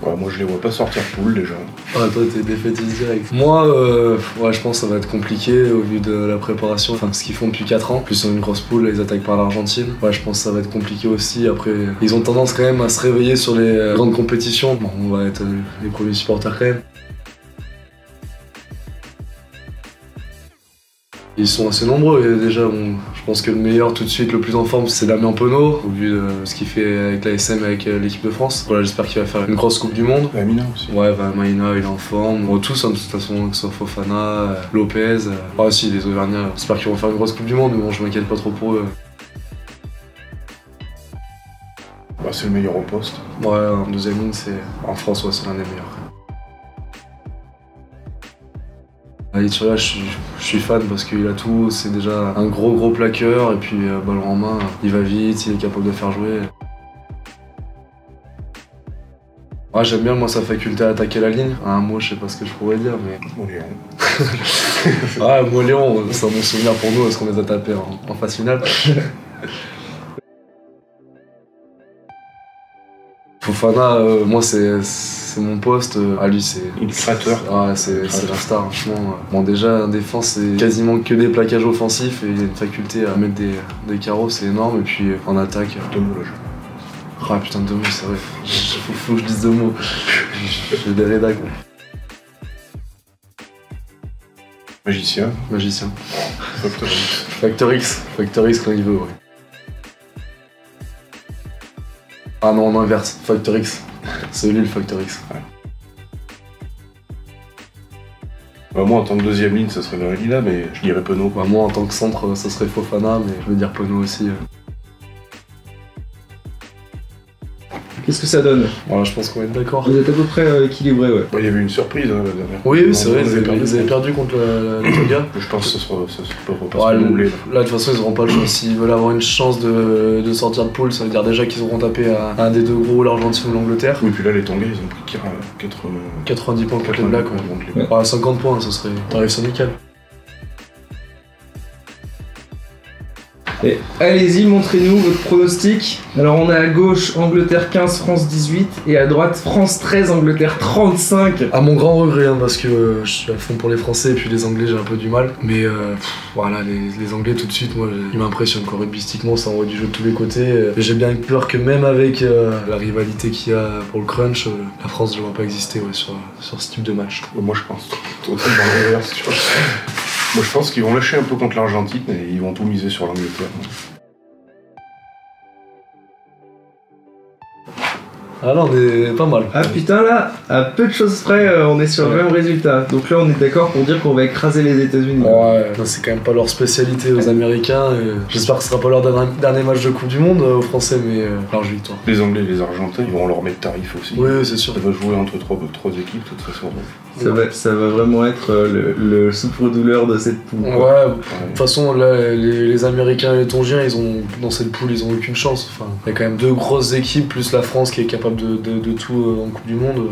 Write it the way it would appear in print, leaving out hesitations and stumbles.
Ouais, moi je les vois pas sortir poule déjà. Ah, toi t'es défaitiste direct. Moi, ouais, je pense que ça va être compliqué au vu de la préparation, enfin ce qu'ils font depuis 4 ans. Plus ils ont une grosse poule, ils attaquent par l'Argentine. Ouais, je pense que ça va être compliqué aussi. Après, ils ont tendance quand même à se réveiller sur les grandes compétitions. Bon, on va être les premiers supporters quand même. Ils sont assez nombreux et déjà, bon, je pense que le meilleur tout de suite, le plus en forme, c'est Damien Penaud, au vu de ce qu'il fait avec l'ASM et avec l'équipe de France. Voilà, j'espère qu'il va faire une grosse Coupe du Monde. Maïna aussi. Ouais, Maïna, il est en forme. Bon, tous, hein, de toute façon, que ce soit Fofana, Lopez. Ouais, si, les Auvergnats, j'espère qu'ils vont faire une grosse Coupe du Monde, mais bon, je m'inquiète pas trop pour eux. Bah, c'est le meilleur au poste. Ouais, en deuxième ligne, en France, ouais, c'est l'un des meilleurs. Ituria, je suis fan parce qu'il a tout, c'est déjà un gros plaqueur et puis ballon en main, il va vite, il est capable de faire jouer. Ouais, j'aime bien moi sa faculté à attaquer la ligne. Un mot, je sais pas ce que je pourrais dire, mais... Moléon. Ouais, Moléon, c'est un bon souvenir pour nous parce qu'on les a tapés en phase finale. Fofana, moi c'est mon poste, à lui c'est... Il est créateur. Ouais, c'est la star, franchement. Bon, déjà, en défense, c'est quasiment que des plaquages offensifs et il a une faculté à mettre des carreaux, c'est énorme. Et puis en attaque... Deux mots, là, ah putain, 2 mots, c'est vrai. Faut que je dise 2 mots. J'ai des rédacs. Magicien. Factor X quand il veut, ouais. Ah non, on inverse, Factor X. C'est lui le Factor X. Ouais. Bah, moi en tant que deuxième ligne, ça serait Verelina, mais je dirais Penaud. Bah, moi en tant que centre, ça serait Fofana, mais je veux dire Penaud aussi. Qu'est-ce que ça donne? Voilà, je pense qu'on va être d'accord. Vous êtes à peu près équilibré, ouais. Bah, il y avait une surprise la dernière. Oui, c'est vrai, ils avaient perdu contre les Toga. Je pense que ça peut Ouais, pas se renouveler. là, de toute façon, ils n'auront pas le choix. S'ils veulent avoir une chance de sortir de poule, ça veut dire déjà qu'ils auront tapé à un des deux gros, l'Argentine ou l'Angleterre. Oui, puis là, les Tonga, ils ont pris 90 points contre les Blacks, ouais. Ouais. 50 points, ça serait tarif syndical. Et allez-y, montrez-nous votre pronostic. Alors on a à gauche Angleterre 15, France 18 et à droite France 13, Angleterre 35. À mon grand regret, hein, parce que je suis à fond pour les Français et puis les Anglais j'ai un peu du mal. Mais voilà, les Anglais tout de suite, moi ils m'impressionnent quoi. Rugbystiquement, ça envoie du jeu de tous les côtés. J'ai bien peur que même avec la rivalité qu'il y a pour le crunch, la France je ne vois pas exister sur ce type de match. Moi je pense. Moi je pense qu'ils vont lâcher un peu contre l'Argentine et ils vont tout miser sur l'Angleterre. Ah là on est pas mal. Ah putain là, à peu de choses près, on est sur le même résultat. Donc là on est d'accord pour dire qu'on va écraser les États-Unis. Ouais, c'est quand même pas leur spécialité aux Américains. J'espère que ce sera pas leur dernier match de Coupe du Monde aux Français, mais large victoire. Les Anglais et les Argentins, ils vont leur mettre tarif aussi. Oui, c'est sûr. Ça va jouer entre trois équipes de toute façon. Ça va vraiment être le souffre-douleur de cette poule. Ouais, de toute façon, là, les Américains et les Tongiens, dans cette poule, ils ont aucune chance. Enfin, il y a quand même 2 grosses équipes, plus la France qui est capable de tout en Coupe du Monde.